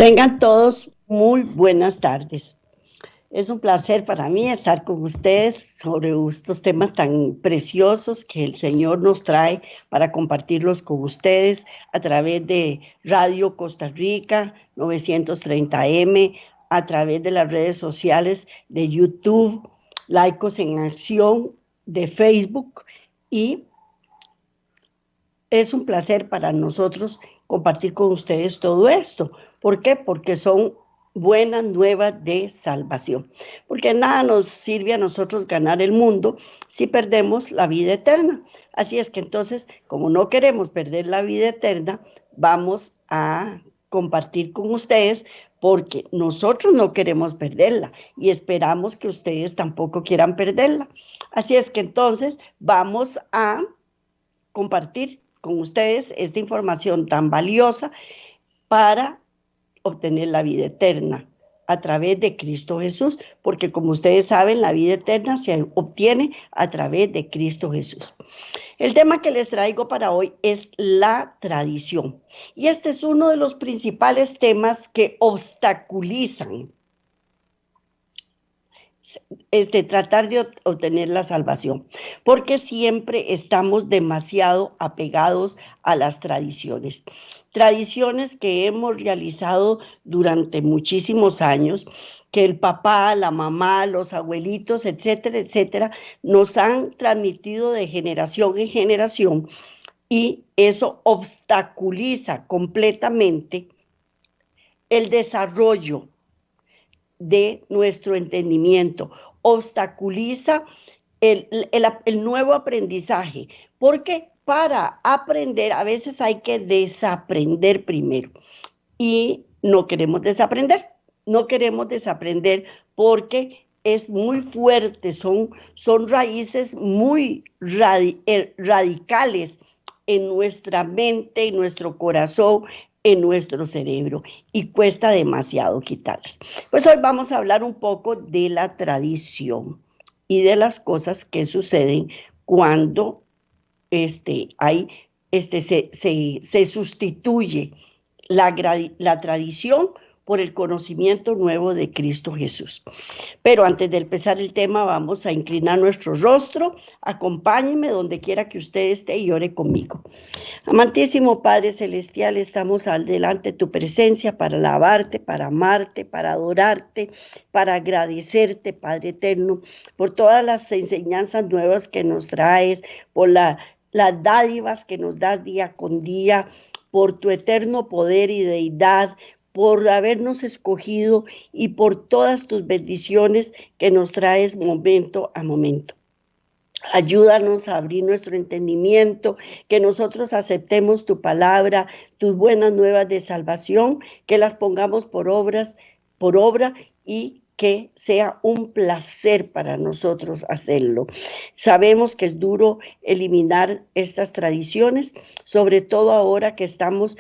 Tengan todos muy buenas tardes. Es un placer para mí estar con ustedes sobre estos temas tan preciosos que el Señor nos trae para compartirlos con ustedes a través de Radio Costa Rica 930M, a través de las redes sociales de YouTube, Laicos en Acción, de Facebook, y es un placer para nosotros compartir con ustedes todo esto. ¿Por qué? Porque son buenas nuevas de salvación. Porque nada nos sirve a nosotros ganar el mundo si perdemos la vida eterna. Así es que entonces, como no queremos perder la vida eterna, vamos a compartir con ustedes porque nosotros no queremos perderla y esperamos que ustedes tampoco quieran perderla. Así es que entonces vamos a compartir con ustedes esta información tan valiosa para obtener la vida eterna a través de Cristo Jesús, porque como ustedes saben, la vida eterna se obtiene a través de Cristo Jesús. El tema que les traigo para hoy es la tradición, y este es uno de los principales temas que obstaculizan tratar de obtener la salvación, porque siempre estamos demasiado apegados a las tradiciones que hemos realizado durante muchísimos años, que el papá, la mamá, los abuelitos, etcétera, etcétera, nos han transmitido de generación en generación, y eso obstaculiza completamente el desarrollo de nuestro entendimiento, obstaculiza el nuevo aprendizaje, porque para aprender a veces hay que desaprender primero, y no queremos desaprender porque es muy fuerte, son raíces muy radicales en nuestra mente, en nuestro corazón, en nuestro cerebro, y cuesta demasiado quitarlas. Pues hoy vamos a hablar un poco de la tradición y de las cosas que suceden cuando se sustituye la tradición por el conocimiento nuevo de Cristo Jesús. Pero antes de empezar el tema, vamos a inclinar nuestro rostro. Acompáñenme donde quiera que usted esté y ore conmigo. Amantísimo Padre Celestial, estamos delante de tu presencia para alabarte, para amarte, para adorarte, para agradecerte, Padre eterno, por todas las enseñanzas nuevas que nos traes, por las dádivas que nos das día con día, por tu eterno poder y deidad, por habernos escogido y por todas tus bendiciones que nos traes momento a momento. Ayúdanos a abrir nuestro entendimiento, que nosotros aceptemos tu palabra, tus buenas nuevas de salvación, que las pongamos por obra, y que sea un placer para nosotros hacerlo. Sabemos que es duro eliminar estas tradiciones, sobre todo ahora que estamos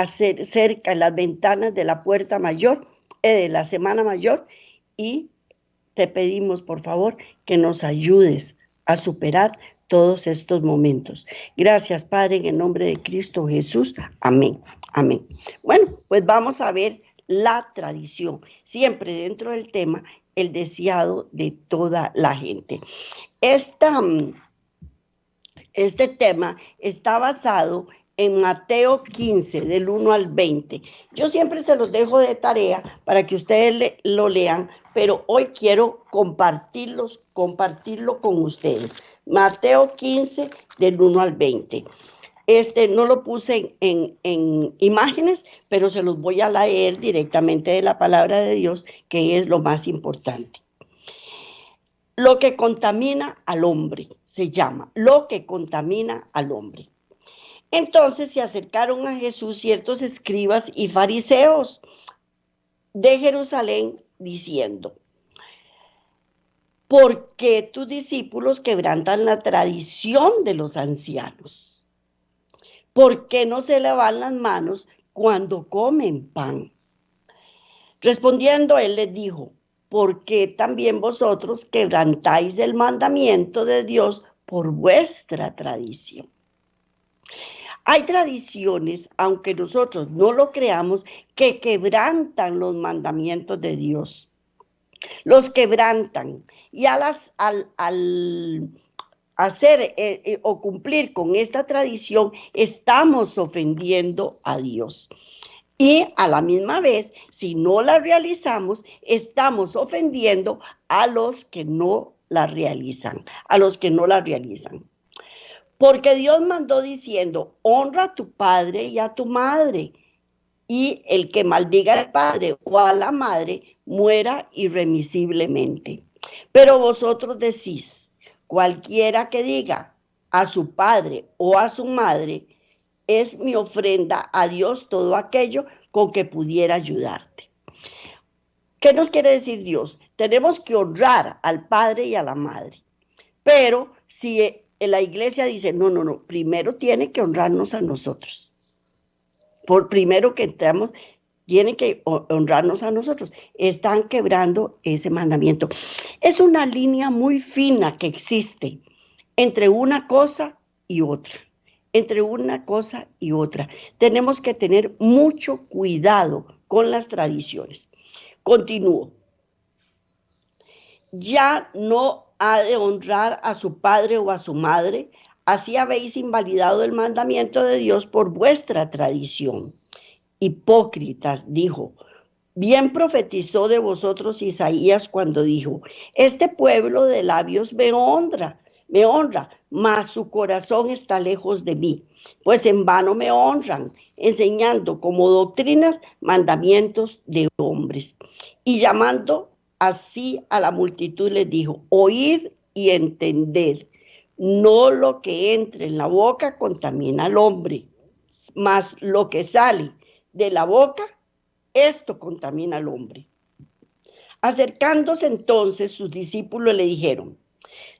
cerca de las ventanas de la puerta mayor, de la Semana Mayor, y te pedimos, por favor, que nos ayudes a superar todos estos momentos. Gracias, Padre, en el nombre de Cristo Jesús. Amén. Amén. Bueno, pues vamos a ver la tradición, siempre dentro del tema, el deseado de toda la gente. Este tema está basado en Mateo 15, del 1 al 20. Yo siempre se los dejo de tarea para que ustedes lo lean, pero hoy quiero compartirlo con ustedes. Mateo 15, del 1 al 20. No lo puse en imágenes, pero se los voy a leer directamente de la palabra de Dios, que es lo más importante. Lo que contamina al hombre, se llama, lo que contamina al hombre. Entonces se acercaron a Jesús ciertos escribas y fariseos de Jerusalén diciendo: ¿por qué tus discípulos quebrantan la tradición de los ancianos? ¿Por qué no se lavan las manos cuando comen pan? Respondiendo él les dijo: ¿por qué también vosotros quebrantáis el mandamiento de Dios por vuestra tradición? Hay tradiciones, aunque nosotros no lo creamos, que quebrantan los mandamientos de Dios. Los quebrantan. Y al hacer o cumplir con esta tradición, estamos ofendiendo a Dios. Y a la misma vez, si no la realizamos, estamos ofendiendo a los que no la realizan, Porque Dios mandó diciendo: honra a tu padre y a tu madre, y el que maldiga al padre o a la madre muera irremisiblemente. Pero vosotros decís: cualquiera que diga a su padre o a su madre, es mi ofrenda a Dios todo aquello con que pudiera ayudarte. ¿Qué nos quiere decir Dios? Tenemos que honrar al padre y a la madre. Pero si la iglesia dice: no, primero tiene que honrarnos a nosotros. Por primero que entramos, tienen que honrarnos a nosotros. Están quebrando ese mandamiento. Es una línea muy fina que existe entre una cosa y otra. Tenemos que tener mucho cuidado con las tradiciones. Continúo. Ya no ha de honrar a su padre o a su madre, así habéis invalidado el mandamiento de Dios por vuestra tradición. Hipócritas, dijo. Bien profetizó de vosotros Isaías cuando dijo: este pueblo de labios me honra, mas su corazón está lejos de mí, pues en vano me honran, enseñando como doctrinas mandamientos de hombres. Y llamando así a la multitud les dijo: oíd y entended, no lo que entre en la boca contamina al hombre, mas lo que sale de la boca, esto contamina al hombre. Acercándose entonces sus discípulos le dijeron: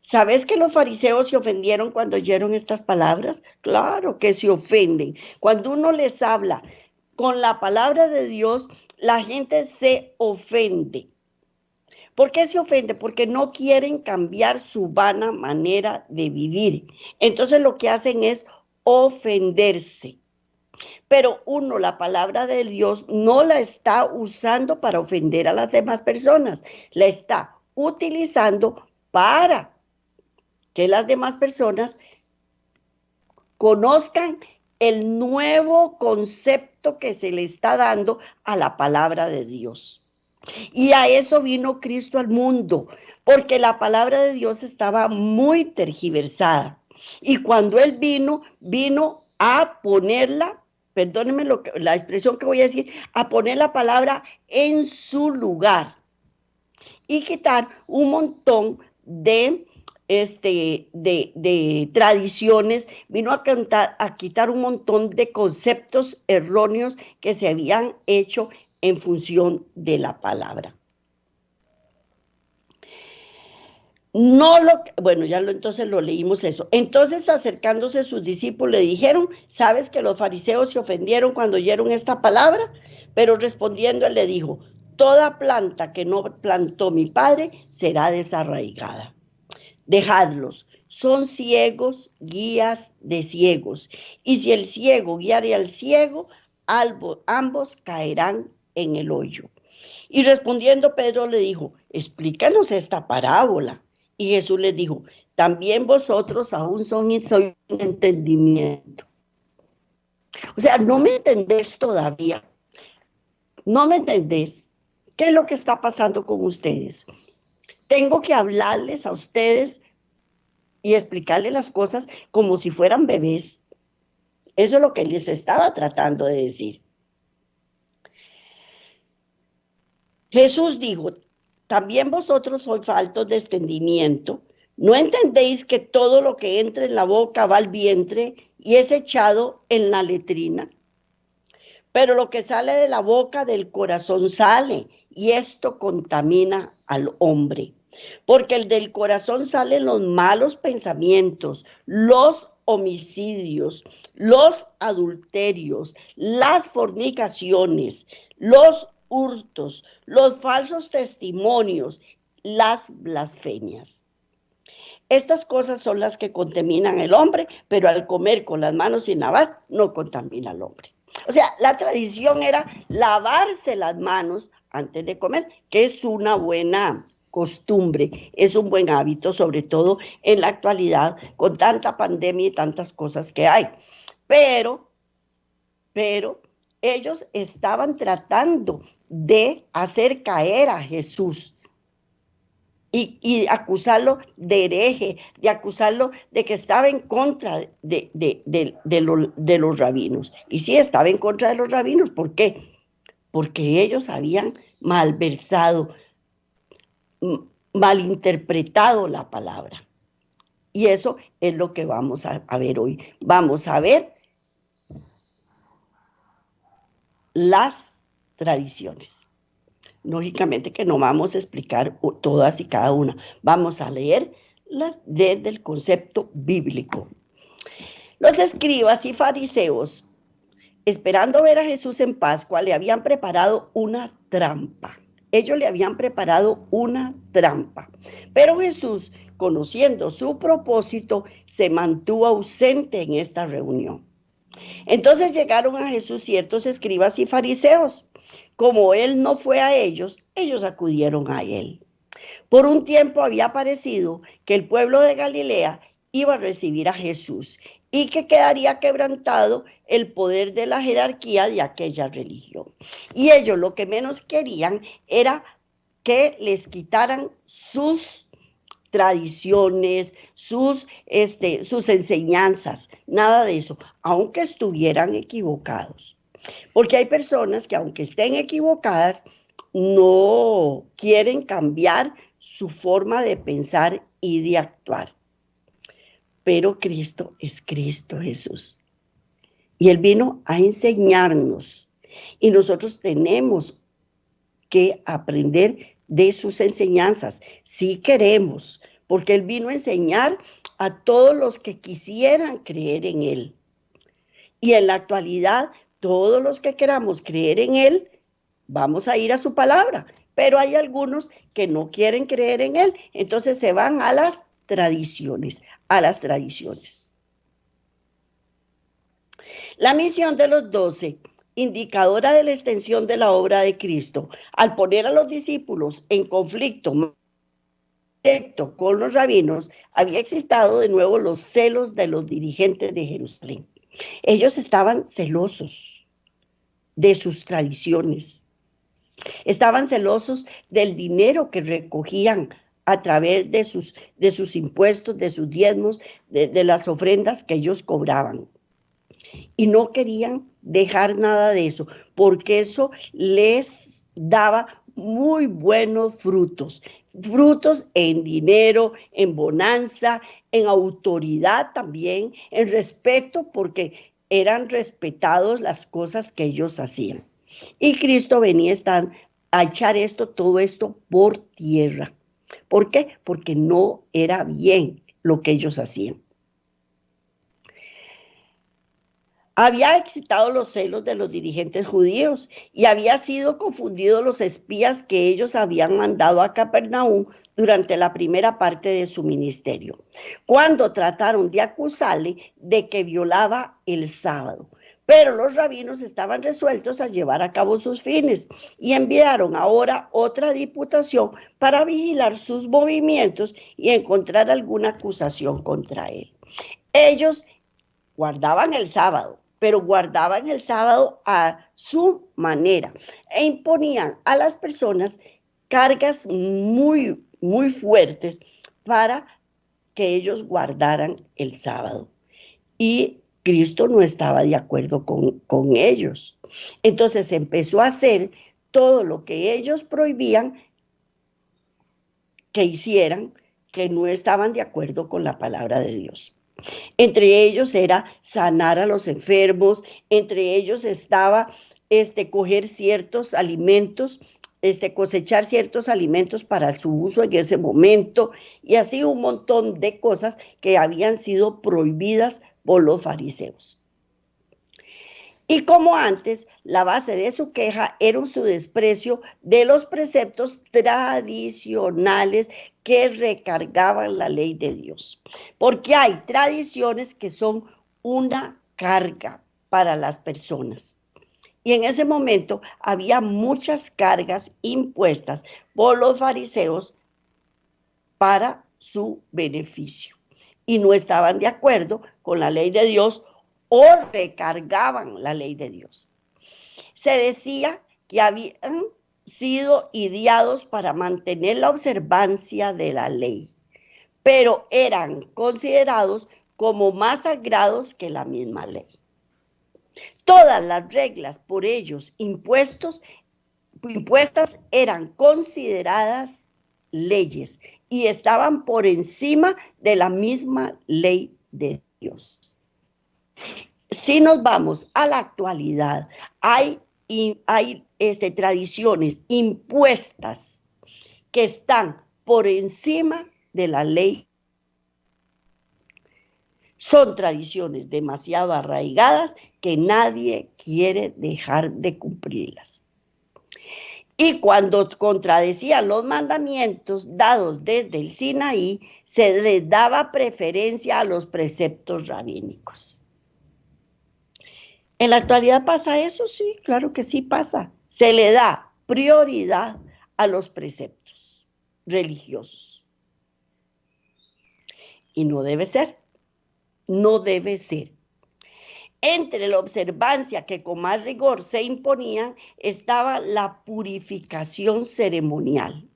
¿sabes que los fariseos se ofendieron cuando oyeron estas palabras? Claro que se ofenden. Cuando uno les habla con la palabra de Dios, la gente se ofende. ¿Por qué se ofende? Porque no quieren cambiar su vana manera de vivir. Entonces lo que hacen es ofenderse. Pero uno, la palabra de Dios, no la está usando para ofender a las demás personas, la está utilizando para que las demás personas conozcan el nuevo concepto que se le está dando a la palabra de Dios. Y a eso vino Cristo al mundo, porque la palabra de Dios estaba muy tergiversada. Y cuando Él vino a ponerla, perdónenme la expresión que voy a decir, a poner la palabra en su lugar y quitar un montón de tradiciones, vino a quitar un montón de conceptos erróneos que se habían hecho en función de la palabra. Entonces lo leímos eso. Entonces, acercándose a sus discípulos, le dijeron: ¿sabes que los fariseos se ofendieron cuando oyeron esta palabra? Pero respondiendo, él le dijo: toda planta que no plantó mi Padre será desarraigada. Dejadlos, son ciegos, guías de ciegos. Y si el ciego guiare al ciego, ambos caerán en el hoyo. Y respondiendo Pedro le dijo, explícanos esta parábola. Y Jesús les dijo, también vosotros aún sois sin entendimiento. O sea, no me entendés todavía. No me entendés. ¿Qué es lo que está pasando con ustedes? Tengo que hablarles a ustedes y explicarles las cosas como si fueran bebés. Eso es lo que les estaba tratando de decir. Jesús dijo, también vosotros sois faltos de entendimiento. ¿No entendéis que todo lo que entra en la boca va al vientre y es echado en la letrina? Pero lo que sale de la boca del corazón sale, y esto contamina al hombre. Porque del corazón salen los malos pensamientos, los homicidios, los adulterios, las fornicaciones, los hurtos, los falsos testimonios, las blasfemias. Estas cosas son las que contaminan al hombre, pero al comer con las manos sin lavar, no contamina al hombre. O sea, la tradición era lavarse las manos antes de comer, que es una buena costumbre, es un buen hábito, sobre todo en la actualidad, con tanta pandemia y tantas cosas que hay. Pero ellos estaban tratando de hacer caer a Jesús y acusarlo de hereje, de acusarlo de que estaba en contra de los rabinos. Y sí, estaba en contra de los rabinos. ¿Por qué? Porque ellos habían malversado, malinterpretado la palabra. Y eso es lo que vamos a ver hoy. Vamos a ver las tradiciones. Lógicamente que no vamos a explicar todas y cada una. Vamos a leer desde el concepto bíblico. Los escribas y fariseos, esperando ver a Jesús en Pascua, le habían preparado una trampa. Ellos le habían preparado una trampa. Pero Jesús, conociendo su propósito, se mantuvo ausente en esta reunión. Entonces llegaron a Jesús ciertos escribas y fariseos. Como él no fue a ellos, ellos acudieron a él. Por un tiempo había parecido que el pueblo de Galilea iba a recibir a Jesús y que quedaría quebrantado el poder de la jerarquía de aquella religión. Y ellos lo que menos querían era que les quitaran sus tradiciones, sus enseñanzas, nada de eso, aunque estuvieran equivocados. Porque hay personas que aunque estén equivocadas, no quieren cambiar su forma de pensar y de actuar. Pero Cristo es Cristo Jesús. Y Él vino a enseñarnos. Y nosotros tenemos que aprender de sus enseñanzas, si queremos, porque Él vino a enseñar a todos los que quisieran creer en Él. Y en la actualidad, todos los que queramos creer en Él, vamos a ir a su palabra, pero hay algunos que no quieren creer en Él, entonces se van a las tradiciones, La misión de los 12, indicadora de la extensión de la obra de Cristo, al poner a los discípulos en conflicto directo con los rabinos, había excitado de nuevo los celos de los dirigentes de Jerusalén. Ellos estaban celosos de sus tradiciones, estaban celosos del dinero que recogían a través de sus impuestos, de sus diezmos, de las ofrendas que ellos cobraban. Y no querían dejar nada de eso, porque eso les daba muy buenos frutos en dinero, en bonanza, en autoridad también, en respeto, porque eran respetados las cosas que ellos hacían. Y Cristo venía a echar todo esto por tierra. ¿Por qué? Porque no era bien lo que ellos hacían. Había excitado los celos de los dirigentes judíos y había sido confundido los espías que ellos habían mandado a Capernaum durante la primera parte de su ministerio, cuando trataron de acusarle de que violaba el sábado. Pero los rabinos estaban resueltos a llevar a cabo sus fines y enviaron ahora otra diputación para vigilar sus movimientos y encontrar alguna acusación contra él. Ellos guardaban el sábado, pero guardaban el sábado a su manera e imponían a las personas cargas muy, muy fuertes para que ellos guardaran el sábado. Y Cristo no estaba de acuerdo con ellos. Entonces empezó a hacer todo lo que ellos prohibían que hicieran, que no estaban de acuerdo con la palabra de Dios. Entre ellos era sanar a los enfermos, entre ellos estaba coger ciertos alimentos, cosechar ciertos alimentos para su uso en ese momento, y así un montón de cosas que habían sido prohibidas por los fariseos. Y como antes, la base de su queja era su desprecio de los preceptos tradicionales que recargaban la ley de Dios. Porque hay tradiciones que son una carga para las personas. Y en ese momento había muchas cargas impuestas por los fariseos para su beneficio. Y no estaban de acuerdo con la ley de Dios o recargaban la ley de Dios. Se decía que habían sido ideados para mantener la observancia de la ley, pero eran considerados como más sagrados que la misma ley. Todas las reglas por ellos impuestas eran consideradas leyes y estaban por encima de la misma ley de Dios. Si nos vamos a la actualidad, hay tradiciones impuestas que están por encima de la ley. Son tradiciones demasiado arraigadas que nadie quiere dejar de cumplirlas. Y cuando contradecían los mandamientos dados desde el Sinaí, se les daba preferencia a los preceptos rabínicos. ¿En la actualidad pasa eso? Sí, claro que sí pasa. Se le da prioridad a los preceptos religiosos. Y no debe ser. No debe ser. Entre la observancia que con más rigor se imponía estaba la purificación ceremonial.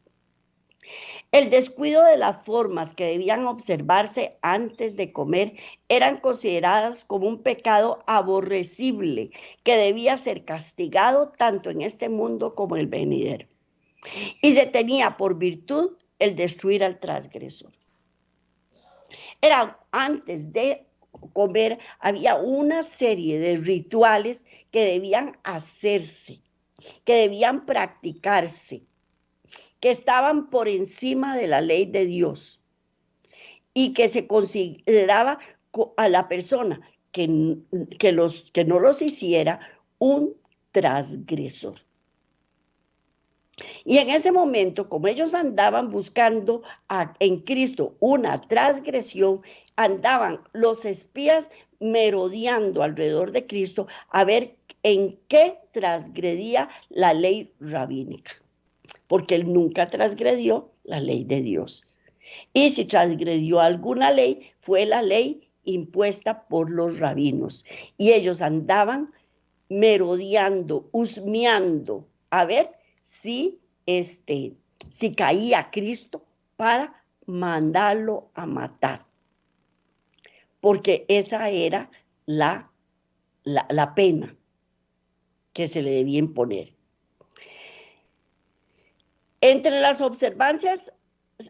El descuido de las formas que debían observarse antes de comer eran consideradas como un pecado aborrecible que debía ser castigado tanto en este mundo como en el venidero. Y se tenía por virtud el destruir al transgresor. Era antes de comer, había una serie de rituales que debían hacerse, que debían practicarse, que estaban por encima de la ley de Dios y que se consideraba a la persona que no los hiciera un transgresor. Y en ese momento, como ellos andaban buscando en Cristo una transgresión, andaban los espías merodeando alrededor de Cristo a ver en qué transgredía la ley rabínica, porque él nunca transgredió la ley de Dios. Y si transgredió alguna ley, fue la ley impuesta por los rabinos. Y ellos andaban merodeando, husmeando, a ver si caía Cristo para mandarlo a matar. Porque esa era la pena que se le debía imponer. Entre las observancias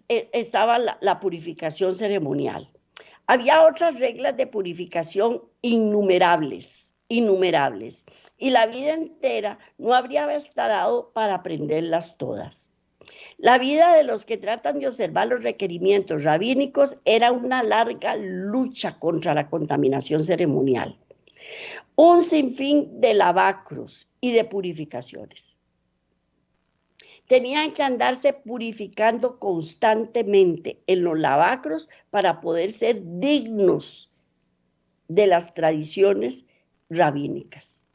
estaba la purificación ceremonial. Había otras reglas de purificación innumerables, y la vida entera no habría bastado para aprenderlas todas. La vida de los que tratan de observar los requerimientos rabínicos era una larga lucha contra la contaminación ceremonial. un sinfín de lavacros y de purificaciones. Tenían que andarse purificando constantemente en los lavacros para poder ser dignos de las tradiciones rabínicas.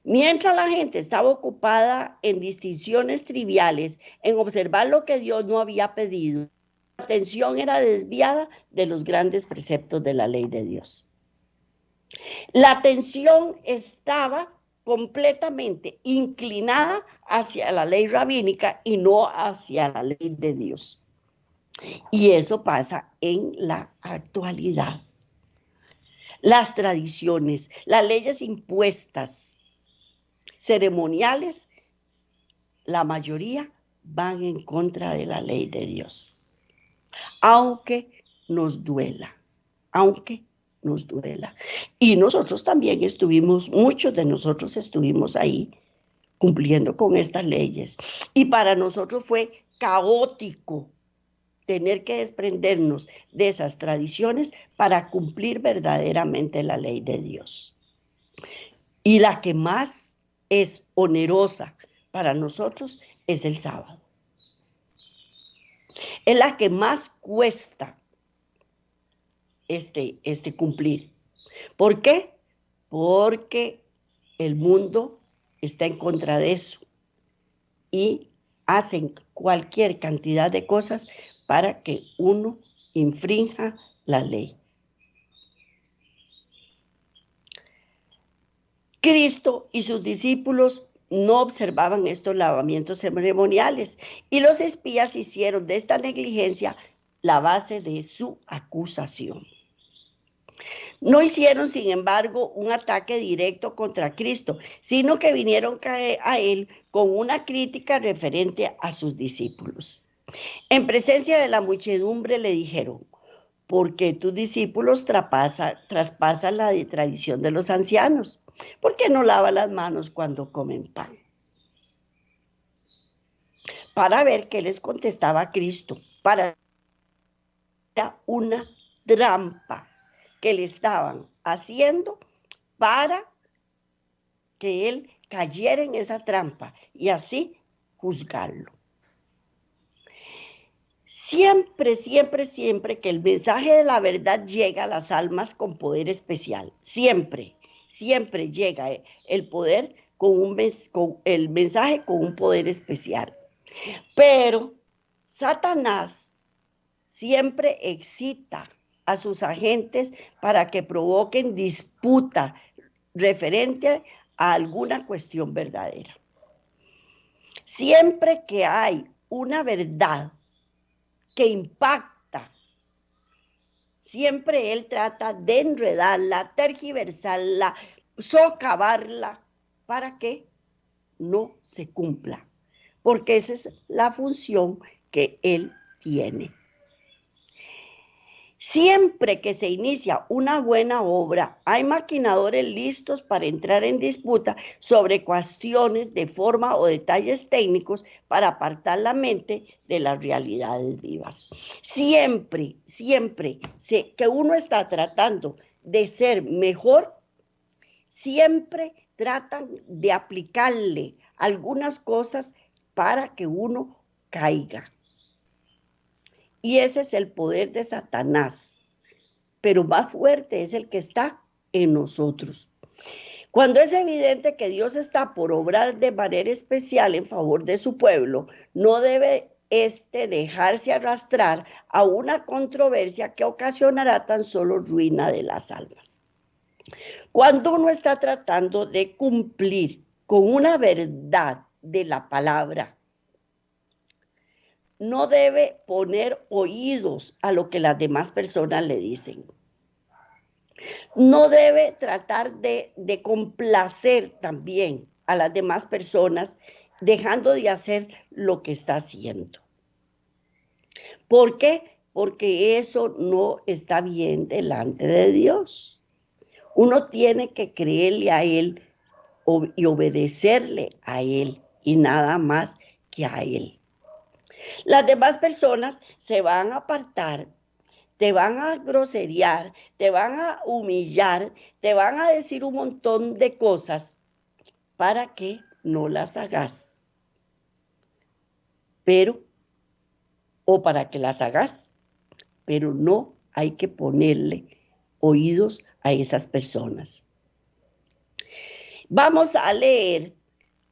Mientras la gente estaba ocupada en distinciones triviales, en observar lo que Dios no había pedido, la atención era desviada de los grandes preceptos de la ley de Dios. La atención estaba completamente inclinada hacia la ley rabínica y no hacia la ley de Dios. Y eso pasa en la actualidad. Las tradiciones, las leyes impuestas, ceremoniales, la mayoría van en contra de la ley de Dios. Aunque nos duela, aunque nos duela. Y nosotros también muchos de nosotros estuvimos ahí cumpliendo con estas leyes. Y para nosotros fue caótico tener que desprendernos de esas tradiciones para cumplir verdaderamente la ley de Dios. Y la que más es onerosa para nosotros es el sábado. Es la que más cuesta cumplir. ¿Por qué? Porque el mundo está en contra de eso y hacen cualquier cantidad de cosas para que uno infrinja la ley. Cristo y sus discípulos no observaban estos lavamientos ceremoniales y los espías hicieron de esta negligencia la base de su acusación. No hicieron, sin embargo, un ataque directo contra Cristo, sino que vinieron a él con una crítica referente a sus discípulos. En presencia de la muchedumbre le dijeron: ¿por qué tus discípulos traspasan la tradición de los ancianos? ¿Por qué no lavan las manos cuando comen pan? Para ver qué les contestaba Cristo, para una trampa que le estaban haciendo para que él cayera en esa trampa y así juzgarlo. Siempre, siempre, siempre que el mensaje de la verdad llega a las almas con poder especial, siempre, siempre llega el poder con el mensaje con un poder especial. Pero Satanás siempre excita a sus agentes para que provoquen disputa referente a alguna cuestión verdadera. Siempre que hay una verdad que impacta, siempre él trata de enredarla, tergiversarla, socavarla para que no se cumpla, porque esa es la función que él tiene. Siempre que se inicia una buena obra, hay maquinadores listos para entrar en disputa sobre cuestiones de forma o detalles técnicos para apartar la mente de las realidades vivas. Siempre, siempre que uno está tratando de ser mejor, siempre tratan de aplicarle algunas cosas para que uno caiga. Y ese es el poder de Satanás, pero más fuerte es el que está en nosotros. Cuando es evidente que Dios está por obrar de manera especial en favor de su pueblo, no debe dejarse arrastrar a una controversia que ocasionará tan solo ruina de las almas. Cuando uno está tratando de cumplir con una verdad de la palabra, no debe poner oídos a lo que las demás personas le dicen. No debe tratar de complacer también a las demás personas, dejando de hacer lo que está haciendo. ¿Por qué? Porque eso no está bien delante de Dios. Uno tiene que creerle a Él y obedecerle a Él y nada más que a Él. Las demás personas se van a apartar te van a groseriar, te van a humillar, te van a decir un montón de cosas para que no las hagas. Pero, o para que las hagas, pero no hay que ponerle oídos a esas personas. Vamos a leer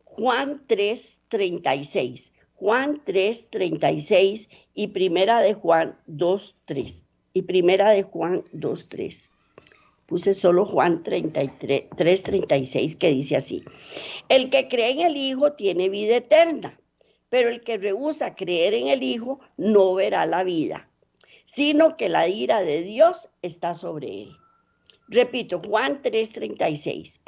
Juan 3:36. Juan 3:36 y primera de Juan 2:3. Y primera de Juan 2:3. Puse solo Juan 3:36 que dice así. El que cree en el Hijo tiene vida eterna, pero el que rehúsa creer en el Hijo no verá la vida, sino que la ira de Dios está sobre él. Repito, Juan 3:36.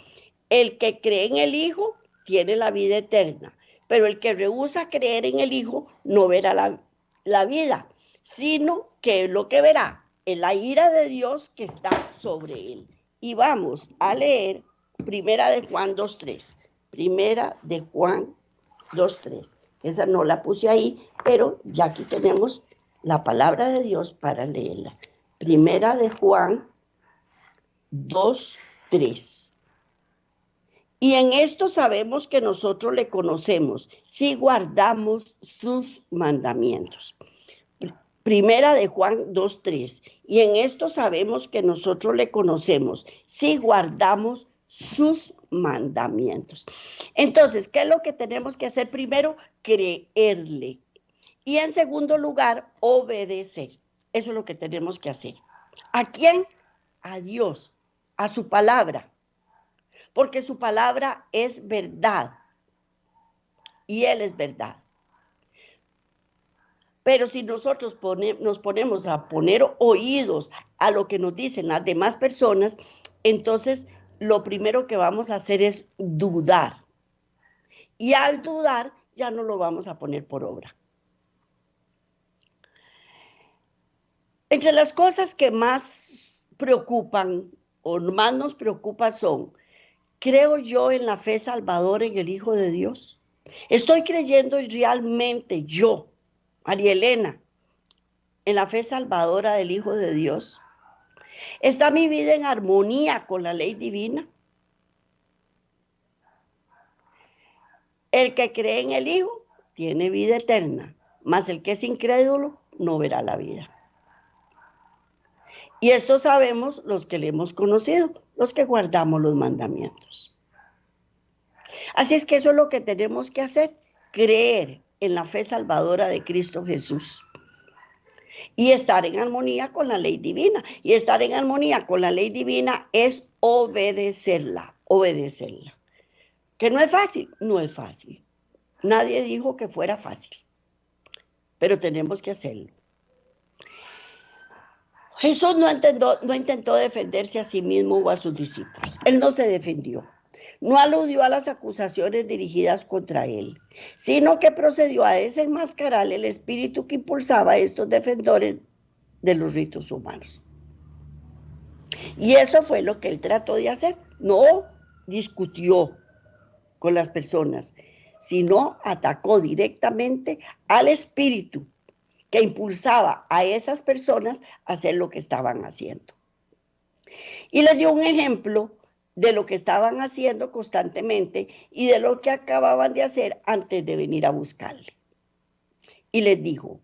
El que cree en el Hijo tiene la vida eterna, pero el que rehúsa creer en el Hijo no verá la vida, sino que lo que verá es la ira de Dios que está sobre él. Y vamos a leer primera de Juan 2:3. Primera de Juan 2:3. Esa no la puse ahí, pero ya aquí tenemos la palabra de Dios para leerla. Primera de Juan 2:3. Y en esto sabemos que nosotros le conocemos, si guardamos sus mandamientos. Primera de Juan 2:3. Y en esto sabemos que nosotros le conocemos, si guardamos sus mandamientos. Entonces, ¿qué es lo que tenemos que hacer? Primero, creerle. Y en segundo lugar, obedecer. Eso es lo que tenemos que hacer. ¿A quién? A Dios, a su palabra. Porque su palabra es verdad y Él es verdad. Pero si nosotros nos ponemos a poner oídos a lo que nos dicen las demás personas, entonces lo primero que vamos a hacer es dudar. Y al dudar ya no lo vamos a poner por obra. Entre las cosas que más preocupan o más nos preocupa son: ¿creo yo en la fe salvadora en el Hijo de Dios? ¿Estoy creyendo realmente yo, María Elena, en la fe salvadora del Hijo de Dios? ¿Está mi vida en armonía con la ley divina? El que cree en el Hijo tiene vida eterna, mas el que es incrédulo no verá la vida. Y esto sabemos los que le hemos conocido, los que guardamos los mandamientos. Así es que eso es lo que tenemos que hacer, creer en la fe salvadora de Cristo Jesús y estar en armonía con la ley divina. Y estar en armonía con la ley divina es obedecerla. ¿Que no es fácil? No es fácil. Nadie dijo que fuera fácil, pero tenemos que hacerlo. Jesús no intentó defenderse a sí mismo o a sus discípulos. Él no se defendió. No aludió a las acusaciones dirigidas contra él, sino que procedió a desenmascarar el espíritu que impulsaba a estos defensores de los ritos humanos. Y eso fue lo que él trató de hacer. No discutió con las personas, sino atacó directamente al espíritu que impulsaba a esas personas a hacer lo que estaban haciendo. Y les dio un ejemplo de lo que estaban haciendo constantemente y de lo que acababan de hacer antes de venir a buscarle. Y les dijo: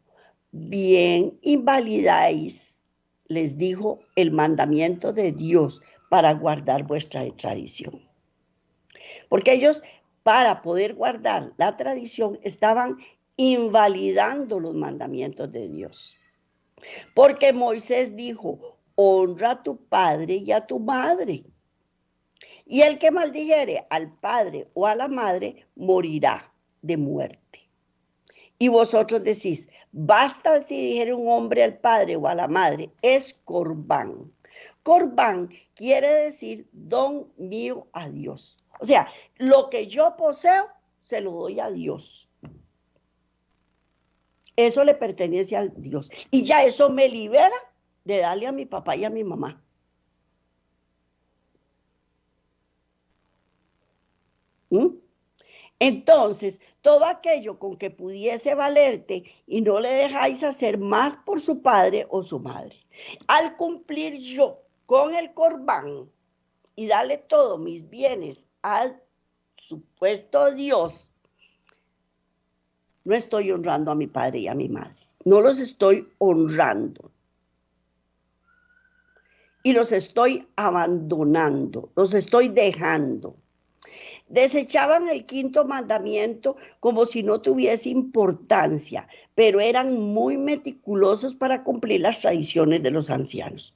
bien invalidáis, les dijo, el mandamiento de Dios para guardar vuestra tradición. Porque ellos, para poder guardar la tradición, estaban invalidando los mandamientos de Dios. Porque Moisés dijo: honra a tu padre y a tu madre. Y el que maldijere al padre o a la madre morirá de muerte. Y vosotros decís: basta si dijere un hombre al padre o a la madre, es corbán. Corbán quiere decir don mío a Dios. O sea, lo que yo poseo, se lo doy a Dios. Eso le pertenece a Dios. Y ya eso me libera de darle a mi papá y a mi mamá. Entonces, todo aquello con que pudiese valerte y no le dejáis hacer más por su padre o su madre. Al cumplir yo con el corbán y darle todos mis bienes al supuesto Dios, no estoy honrando a mi padre y a mi madre. No los estoy honrando. Y los estoy abandonando, los estoy dejando. Desechaban el quinto mandamiento como si no tuviese importancia, pero eran muy meticulosos para cumplir las tradiciones de los ancianos.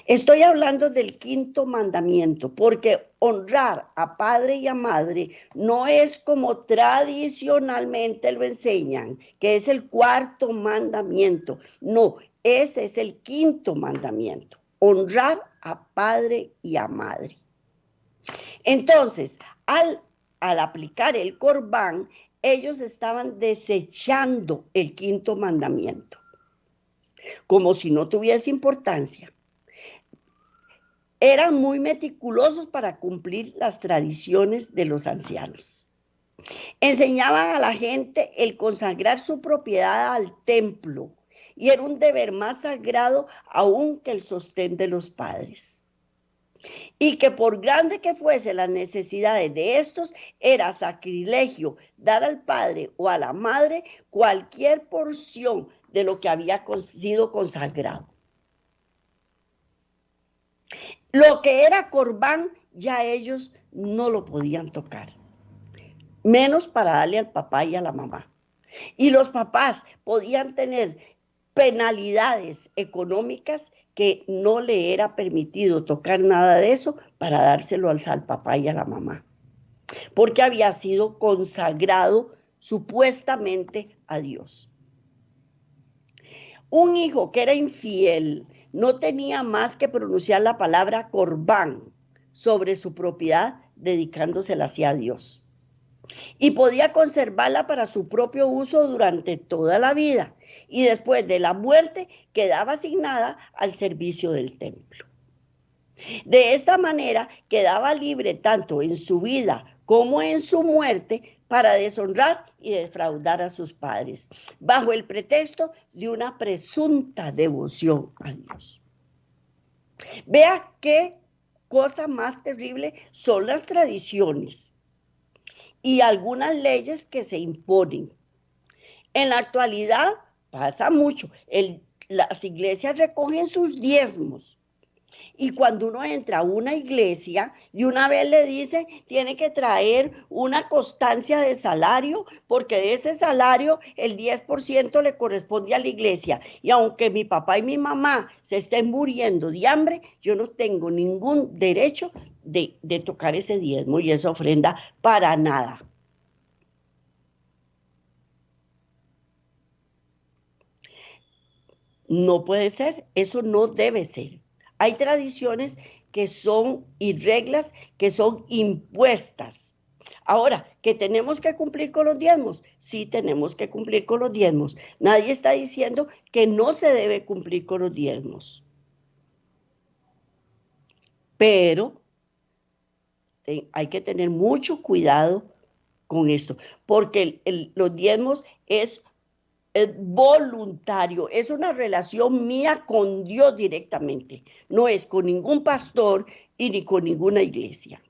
Estoy hablando del quinto mandamiento, porque honrar a padre y a madre no es como tradicionalmente lo enseñan, que es el cuarto mandamiento. No, ese es el quinto mandamiento, honrar a padre y a madre. Entonces, al aplicar el corbán, ellos estaban desechando el quinto mandamiento, como si no tuviese importancia. Eran muy meticulosos para cumplir las tradiciones de los ancianos. Enseñaban a la gente el consagrar su propiedad al templo, y era un deber más sagrado aún que el sostén de los padres. Y que por grande que fuesen las necesidades de estos, era sacrilegio dar al padre o a la madre cualquier porción de lo que había sido consagrado. Lo que era corbán, ya ellos no lo podían tocar, menos para darle al papá y a la mamá. Y los papás podían tener penalidades económicas que no le era permitido tocar nada de eso para dárselo al papá y a la mamá, porque había sido consagrado supuestamente a Dios. Un hijo que era infiel no tenía más que pronunciar la palabra corbán sobre su propiedad, dedicándosela hacia Dios. Y podía conservarla para su propio uso durante toda la vida, y después de la muerte quedaba asignada al servicio del templo. De esta manera quedaba libre tanto en su vida como en su muerte para deshonrar y defraudar a sus padres, bajo el pretexto de una presunta devoción a Dios. Vea qué cosa más terrible son las tradiciones y algunas leyes que se imponen. En la actualidad pasa mucho. Las iglesias recogen sus diezmos. Y cuando uno entra a una iglesia, de una vez le dicen, tiene que traer una constancia de salario, porque de ese salario el 10% le corresponde a la iglesia. Y aunque mi papá y mi mamá se estén muriendo de hambre, yo no tengo ningún derecho de tocar ese diezmo y esa ofrenda para nada. No puede ser, eso no debe ser. Hay tradiciones que son y reglas que son impuestas. Ahora, ¿que tenemos que cumplir con los diezmos? Sí, tenemos que cumplir con los diezmos. Nadie está diciendo que no se debe cumplir con los diezmos. Pero hay que tener mucho cuidado con esto, porque los diezmos es voluntario, es una relación mía con Dios directamente, no es con ningún pastor y ni con ninguna iglesia.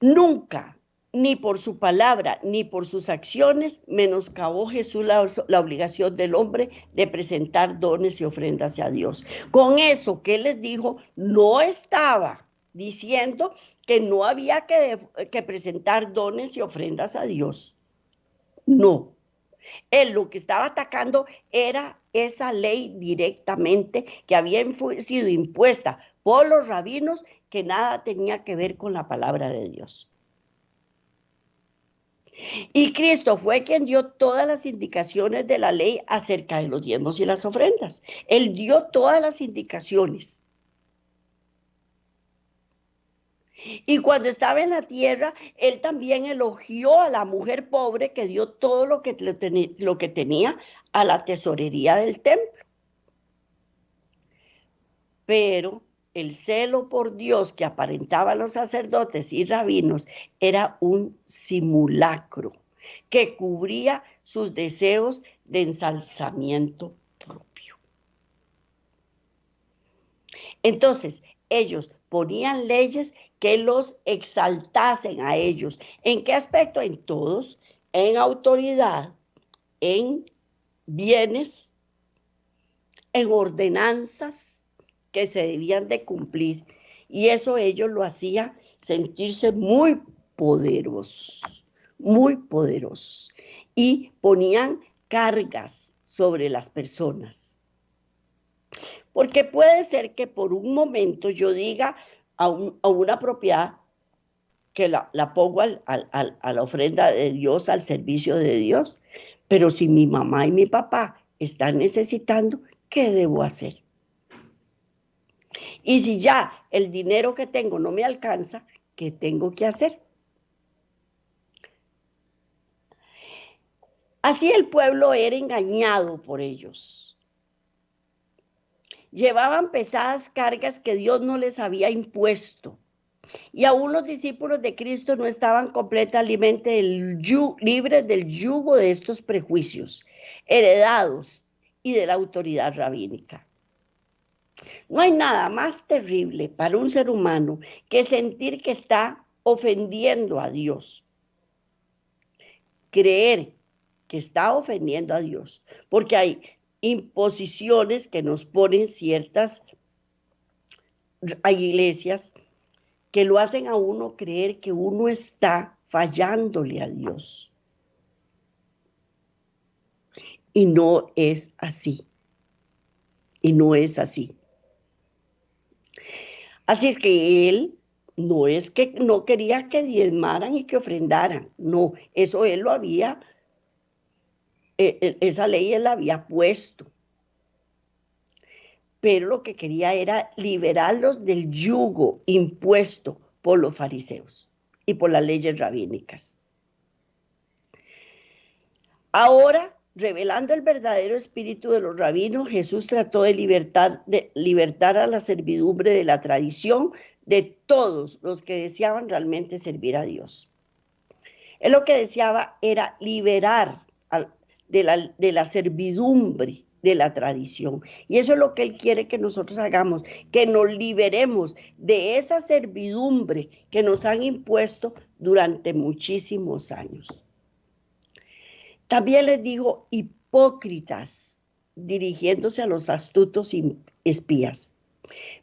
Nunca, ni por su palabra, ni por sus acciones, menoscabó Jesús la obligación del hombre de presentar dones y ofrendas a Dios. Con eso que él les dijo, no estaba diciendo que no había que presentar dones y ofrendas a Dios. No. Él lo que estaba atacando era esa ley directamente que había sido impuesta por los rabinos, que nada tenía que ver con la palabra de Dios. Y Cristo fue quien dio todas las indicaciones de la ley acerca de los diezmos y las ofrendas. Él dio todas las indicaciones. Y cuando estaba en la tierra, él también elogió a la mujer pobre que dio todo lo que tenía a la tesorería del templo. Pero el celo por Dios que aparentaban los sacerdotes y rabinos era un simulacro que cubría sus deseos de ensalzamiento propio. Entonces, ellos ponían leyes que los exaltasen a ellos. ¿En qué aspecto? En todos, en autoridad, en bienes, en ordenanzas que se debían de cumplir. Y eso ellos lo hacía sentirse muy poderosos, muy poderosos. Y ponían cargas sobre las personas. Porque puede ser que por un momento yo diga a una propiedad que la pongo a la ofrenda de Dios, al servicio de Dios, pero si mi mamá y mi papá están necesitando, ¿qué debo hacer? Y si ya el dinero que tengo no me alcanza, ¿qué tengo que hacer? Así el pueblo era engañado por ellos. Llevaban pesadas cargas que Dios no les había impuesto. Y aún los discípulos de Cristo no estaban completamente libres del yugo de estos prejuicios, heredados y de la autoridad rabínica. No hay nada más terrible para un ser humano que sentir que está ofendiendo a Dios. Creer que está ofendiendo a Dios, porque hay imposiciones que nos ponen hay iglesias que lo hacen a uno creer que uno está fallándole a Dios. Y no es así. Y no es así. Así es que él no es que no quería que diezmaran y que ofrendaran. No, eso él lo había, esa ley él la había puesto. Pero lo que quería era liberarlos del yugo impuesto por los fariseos y por las leyes rabínicas. Ahora, revelando el verdadero espíritu de los rabinos, Jesús trató de libertar a la servidumbre de la tradición de todos los que deseaban realmente servir a Dios. Él lo que deseaba era liberar de la servidumbre de la tradición. Y eso es lo que Él quiere que nosotros hagamos, que nos liberemos de esa servidumbre que nos han impuesto durante muchísimos años. También les dijo hipócritas, dirigiéndose a los astutos espías.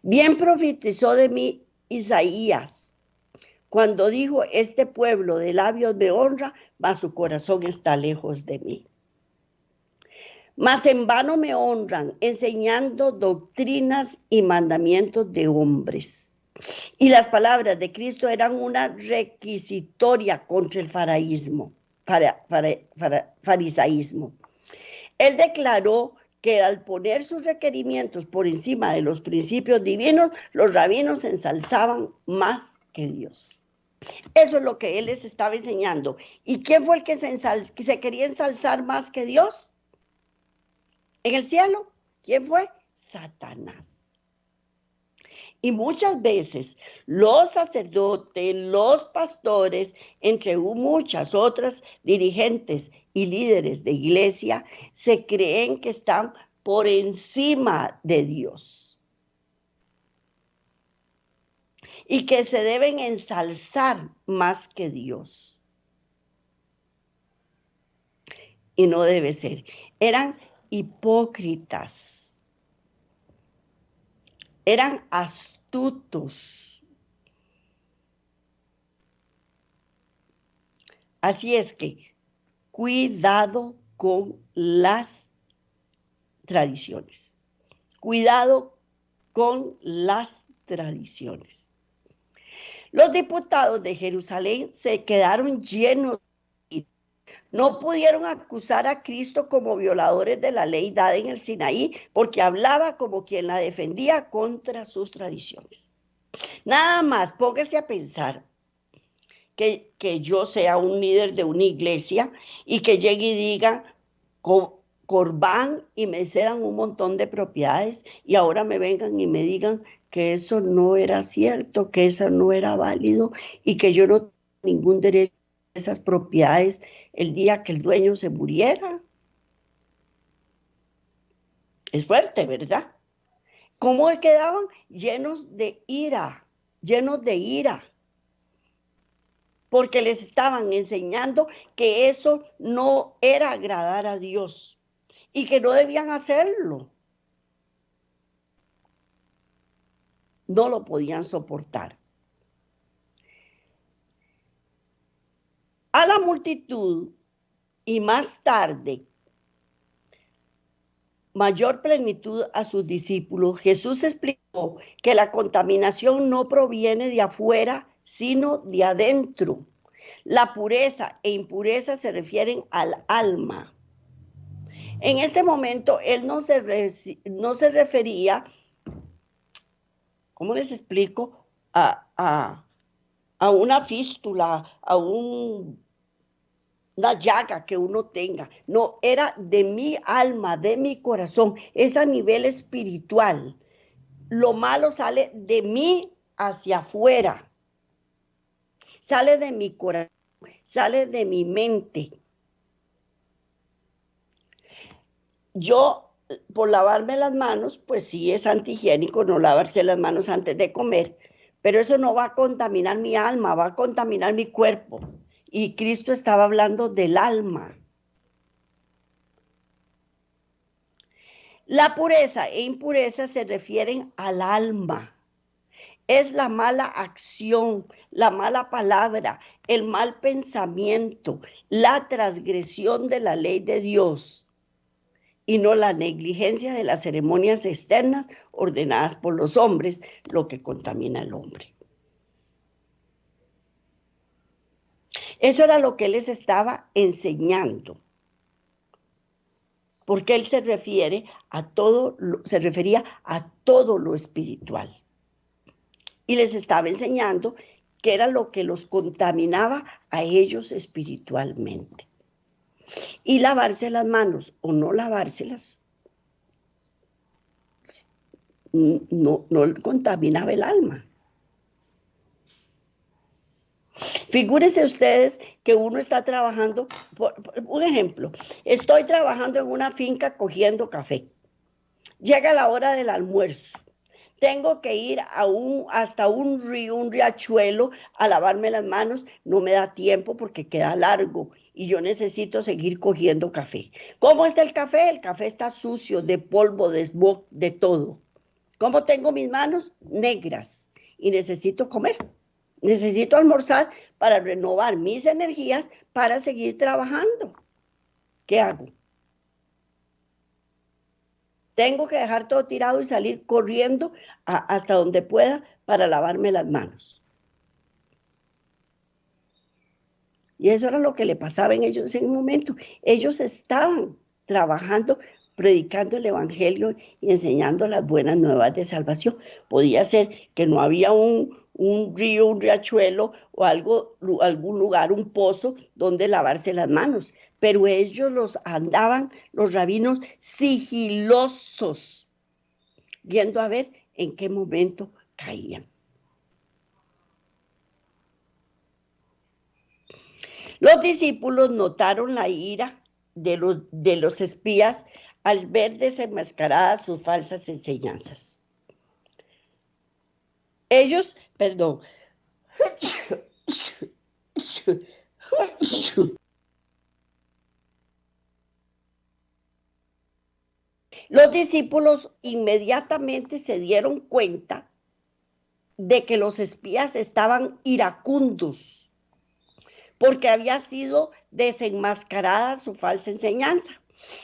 Bien profetizó de mí Isaías, cuando dijo, este pueblo de labios me honra, mas su corazón está lejos de mí. Mas en vano me honran, enseñando doctrinas y mandamientos de hombres. Y las palabras de Cristo eran una requisitoria contra el farisaísmo. Él declaró que al poner sus requerimientos por encima de los principios divinos, los rabinos se ensalzaban más que Dios. Eso es lo que él les estaba enseñando. ¿Y quién fue el que se quería ensalzar más que Dios? En el cielo, ¿quién fue? Satanás. Y muchas veces los sacerdotes, los pastores, entre muchas otras dirigentes y líderes de iglesia, se creen que están por encima de Dios y que se deben ensalzar más que Dios. Y no debe ser. Eran hipócritas. Eran astutos. Así es que cuidado con las tradiciones. Cuidado con las tradiciones. Los diputados de Jerusalén se quedaron llenos. No pudieron acusar a Cristo como violadores de la ley dada en el Sinaí, porque hablaba como quien la defendía contra sus tradiciones. Nada más, póngase a pensar que yo sea un líder de una iglesia y que llegue y diga, Corbán y me cedan un montón de propiedades y ahora me vengan y me digan que eso no era cierto, que eso no era válido y que yo no tengo ningún derecho a esas propiedades el día que el dueño se muriera. Es fuerte, ¿verdad? ¿Cómo quedaban? Llenos de ira, porque les estaban enseñando que eso no era agradar a Dios y que no debían hacerlo. No lo podían soportar. A la multitud y más tarde mayor plenitud a sus discípulos, Jesús explicó que la contaminación no proviene de afuera, sino de adentro. La pureza e impureza se refieren al alma. En este momento, él no se refería, ¿cómo les explico? A una fístula, una llaga que uno tenga. No, era de mi alma, de mi corazón. Es a nivel espiritual. Lo malo sale de mí hacia afuera. Sale de mi corazón, sale de mi mente. Yo, por lavarme las manos, pues sí es antihigiénico no lavarse las manos antes de comer, pero eso no va a contaminar mi alma, va a contaminar mi cuerpo. Y Cristo estaba hablando del alma. La pureza e impureza se refieren al alma. Es la mala acción, la mala palabra, el mal pensamiento, la transgresión de la ley de Dios y no la negligencia de las ceremonias externas ordenadas por los hombres, lo que contamina al hombre. Eso era lo que él les estaba enseñando, porque él se refería a todo lo espiritual. Y les estaba enseñando que era lo que los contaminaba a ellos espiritualmente. Y lavarse las manos o no lavárselas no contaminaba el alma. Figúrense ustedes que uno está trabajando, por un ejemplo, estoy trabajando en una finca cogiendo café. Llega la hora del almuerzo. Tengo que ir hasta un río, un riachuelo, a lavarme las manos. No me da tiempo porque queda largo y yo necesito seguir cogiendo café. ¿Cómo está el café? El café está sucio, de polvo, de smog, de todo. ¿Cómo tengo mis manos? Negras. Y necesito comer. Necesito almorzar para renovar mis energías para seguir trabajando. ¿Qué hago? Tengo que dejar todo tirado y salir corriendo hasta donde pueda para lavarme las manos. Y eso era lo que le pasaba en ellos en un momento. Ellos estaban trabajando, predicando el evangelio y enseñando las buenas nuevas de salvación. Podía ser que no había un río, un riachuelo o algún lugar, un pozo donde lavarse las manos, pero ellos los rabinos, sigilosos, viendo a ver en qué momento caían. Los discípulos notaron la ira de los espías al ver desenmascaradas sus falsas enseñanzas. Ellos, perdón, los discípulos inmediatamente se dieron cuenta de que los espías estaban iracundos porque había sido desenmascarada su falsa enseñanza.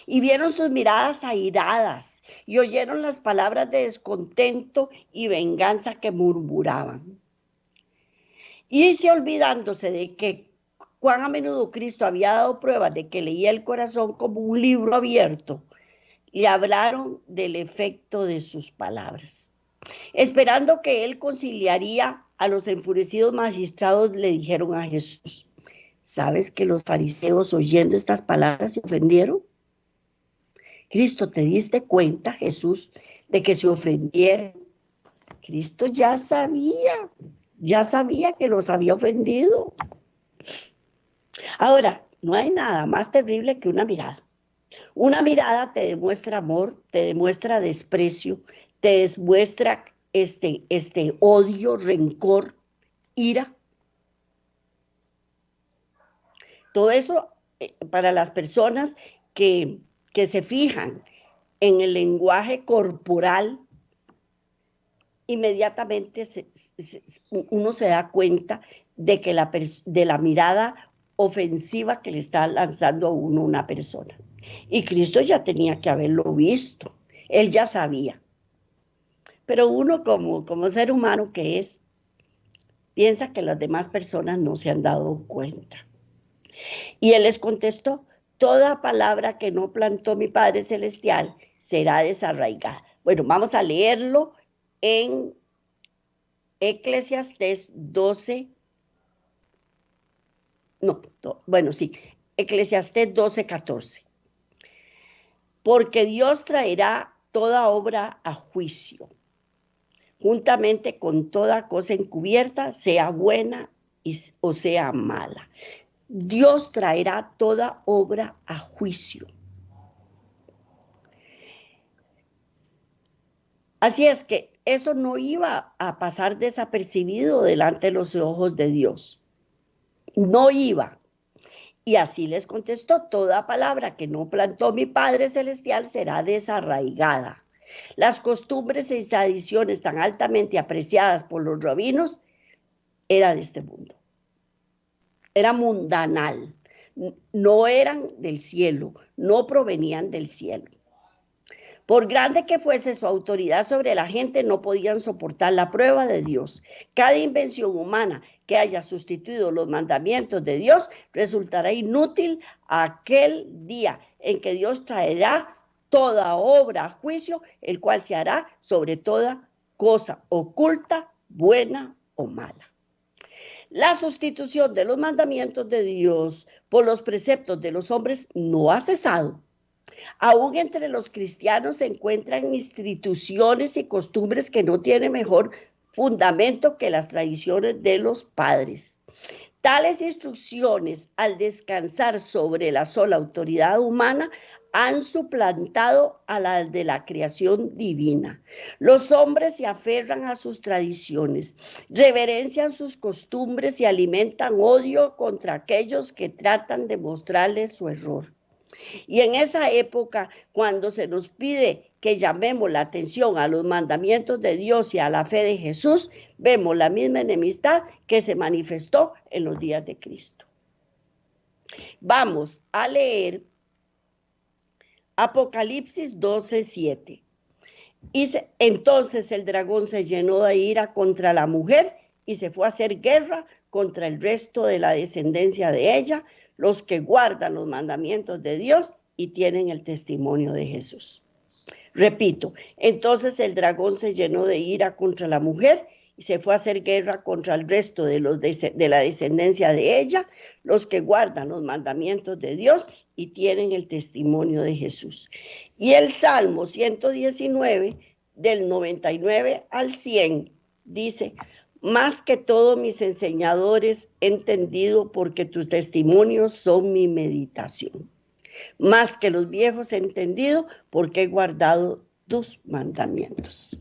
Y vieron sus miradas airadas y oyeron las palabras de descontento y venganza que murmuraban. Y se olvidándose de que cuán a menudo Cristo había dado pruebas de que leía el corazón como un libro abierto, le hablaron del efecto de sus palabras. Esperando que él conciliaría a los enfurecidos magistrados, le dijeron a Jesús: ¿sabes que los fariseos oyendo estas palabras se ofendieron? Cristo, ¿te diste cuenta, Jesús, de que se ofendieron? Cristo ya sabía que los había ofendido. Ahora, no hay nada más terrible que una mirada. Una mirada te demuestra amor, te demuestra desprecio, te demuestra odio, rencor, ira. Todo eso para las personas que se fijan en el lenguaje corporal, inmediatamente uno se da cuenta de que de la mirada ofensiva que le está lanzando a uno una persona. Y Cristo ya tenía que haberlo visto, él ya sabía. Pero uno como ser humano que es, piensa que las demás personas no se han dado cuenta. Y él les contestó, toda palabra que no plantó mi Padre Celestial será desarraigada. Bueno, vamos a leerlo en Eclesiastés 12, Eclesiastés 12:14. Porque Dios traerá toda obra a juicio, juntamente con toda cosa encubierta, sea buena o sea mala. Dios traerá toda obra a juicio. Así es que eso no iba a pasar desapercibido delante de los ojos de Dios. No iba. Y así les contestó, toda palabra que no plantó mi Padre Celestial será desarraigada. Las costumbres y tradiciones tan altamente apreciadas por los rabinos eran de este mundo. Era mundanal. No eran del cielo, no provenían del cielo. Por grande que fuese su autoridad sobre la gente, no podían soportar la prueba de Dios. Cada invención humana que haya sustituido los mandamientos de Dios resultará inútil aquel día en que Dios traerá toda obra a juicio, el cual se hará sobre toda cosa oculta, buena o mala. La sustitución de los mandamientos de Dios por los preceptos de los hombres no ha cesado. Aún entre los cristianos se encuentran instituciones y costumbres que no tienen mejor fundamento que las tradiciones de los padres. Tales instrucciones, al descansar sobre la sola autoridad humana, han suplantado a las de la creación divina. Los hombres se aferran a sus tradiciones, reverencian sus costumbres y alimentan odio contra aquellos que tratan de mostrarles su error. Y en esa época, cuando se nos pide que llamemos la atención a los mandamientos de Dios y a la fe de Jesús, vemos la misma enemistad que se manifestó en los días de Cristo. Vamos a leer Apocalipsis 12:7. Entonces el dragón se llenó de ira contra la mujer y se fue a hacer guerra contra el resto de la descendencia de ella, los que guardan los mandamientos de Dios y tienen el testimonio de Jesús. Repito, entonces el dragón se llenó de ira contra la mujer y se fue a hacer guerra contra el resto de la descendencia de ella, los que guardan los mandamientos de Dios y tienen el testimonio de Jesús. Y el Salmo 119, del 99 al 100, dice, más que todos mis enseñadores he entendido porque tus testimonios son mi meditación. Más que los viejos he entendido porque he guardado tus mandamientos.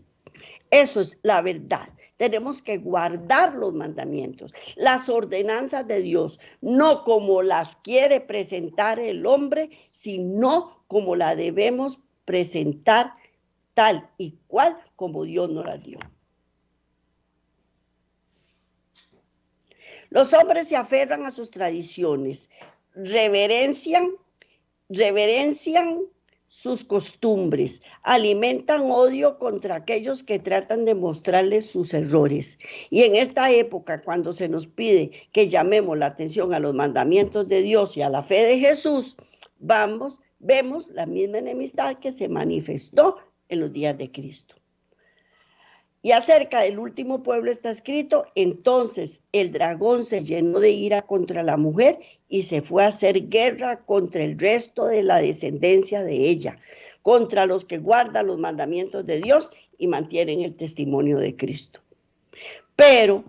Eso es la verdad. Tenemos que guardar los mandamientos, las ordenanzas de Dios, no como las quiere presentar el hombre, sino como la debemos presentar tal y cual como Dios nos las dio. Los hombres se aferran a sus tradiciones, reverencian sus costumbres, alimentan odio contra aquellos que tratan de mostrarles sus errores. Y en esta época, cuando se nos pide que llamemos la atención a los mandamientos de Dios y a la fe de Jesús, vemos la misma enemistad que se manifestó en los días de Cristo. Y acerca del último pueblo está escrito, entonces el dragón se llenó de ira contra la mujer y se fue a hacer guerra contra el resto de la descendencia de ella, contra los que guardan los mandamientos de Dios y mantienen el testimonio de Cristo. Pero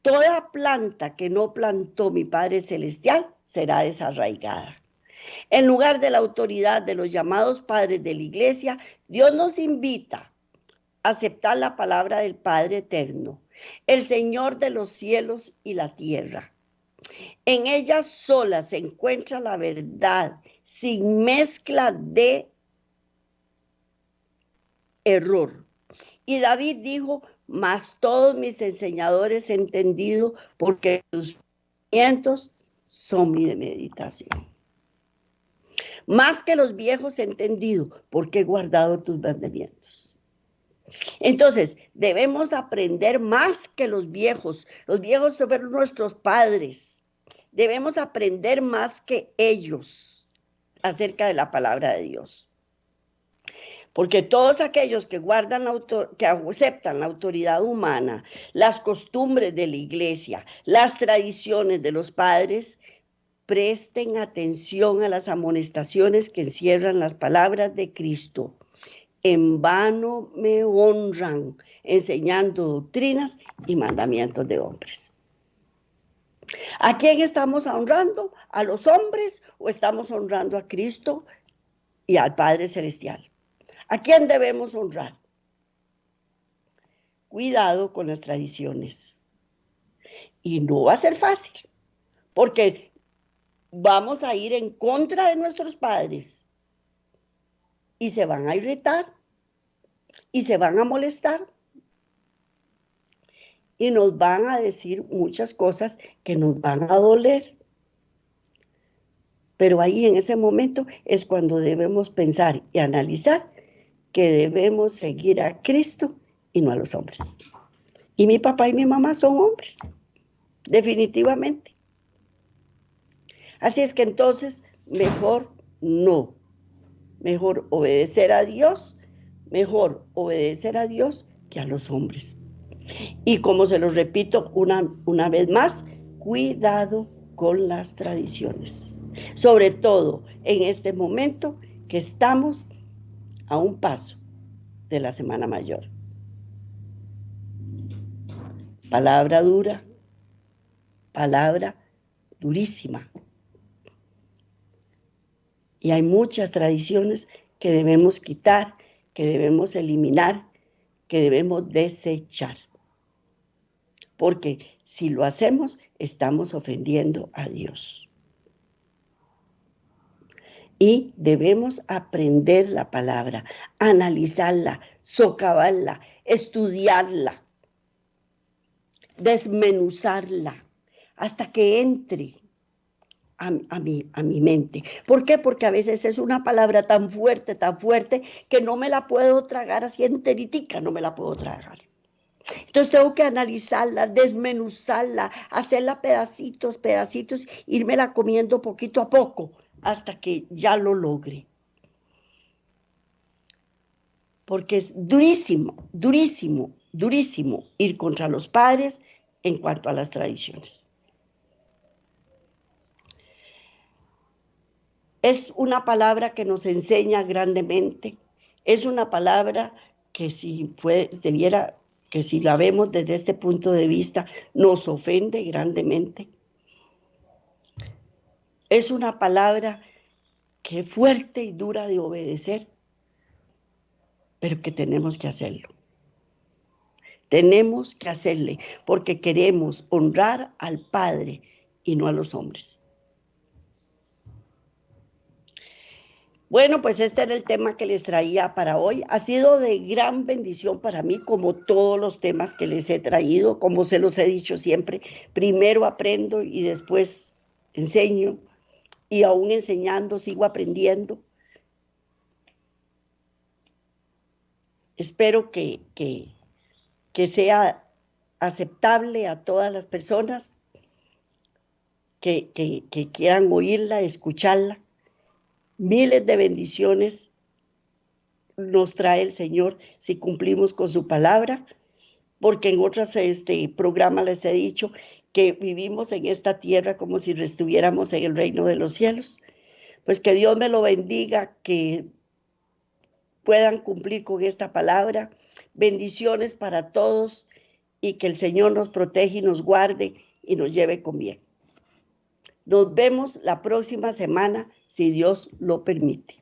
toda planta que no plantó mi Padre Celestial será desarraigada. En lugar de la autoridad de los llamados padres de la iglesia, Dios nos invita a aceptar la palabra del Padre Eterno, el Señor de los cielos y la tierra. En ella sola se encuentra la verdad, sin mezcla de error. Y David dijo, mas todos mis enseñadores he entendido, porque tus mandamientos son mi meditación. Más que los viejos he entendido, porque he guardado tus mandamientos. Entonces, debemos aprender más que los viejos. Los viejos fueron nuestros padres. Debemos aprender más que ellos acerca de la palabra de Dios. Porque todos aquellos que que aceptan la autoridad humana, las costumbres de la iglesia, las tradiciones de los padres, presten atención a las amonestaciones que encierran las palabras de Cristo. En vano me honran, enseñando doctrinas y mandamientos de hombres. ¿A quién estamos honrando? ¿A los hombres o estamos honrando a Cristo y al Padre Celestial? ¿A quién debemos honrar? Cuidado con las tradiciones. Y no va a ser fácil, porque vamos a ir en contra de nuestros padres y se van a irritar y se van a molestar y nos van a decir muchas cosas que nos van a doler. Pero ahí en ese momento es cuando debemos pensar y analizar que debemos seguir a Cristo y no a los hombres. Y mi papá y mi mamá son hombres, definitivamente. Así es que entonces, mejor no. Mejor obedecer a Dios, que a los hombres. Y como se los repito una vez más, cuidado con las tradiciones. Sobre todo en este momento que estamos a un paso de la Semana Mayor. Palabra dura, palabra durísima. Y hay muchas tradiciones que debemos quitar, que debemos eliminar, que debemos desechar. Porque si lo hacemos, estamos ofendiendo a Dios. Y debemos aprender la palabra, analizarla, socavarla, estudiarla, desmenuzarla, hasta que entre a mi mente. ¿Por qué? Porque a veces es una palabra tan fuerte, que no me la puedo tragar así enteritica, no me la puedo tragar. Entonces tengo que analizarla, desmenuzarla, hacerla pedacitos, írmela comiendo poquito a poco, hasta que ya lo logre. Porque es durísimo ir contra los padres en cuanto a las tradiciones. Es una palabra que nos enseña grandemente, es una palabra que si la vemos desde este punto de vista, nos ofende grandemente. Es una palabra que es fuerte y dura de obedecer, pero que tenemos que hacerlo. Tenemos que hacerle, porque queremos honrar al Padre y no a los hombres. Bueno, pues este era el tema que les traía para hoy. Ha sido de gran bendición para mí, como todos los temas que les he traído, como se los he dicho siempre. Primero aprendo y después enseño, y aún enseñando sigo aprendiendo. Espero que sea aceptable a todas las personas que quieran oírla, escucharla. Miles de bendiciones nos trae el Señor si cumplimos con su palabra, porque en otros programas les he dicho que vivimos en esta tierra como si estuviéramos en el reino de los cielos. Pues que Dios me lo bendiga, que puedan cumplir con esta palabra. Bendiciones para todos y que el Señor nos proteja y nos guarde y nos lleve con bien. Nos vemos la próxima semana, si Dios lo permite.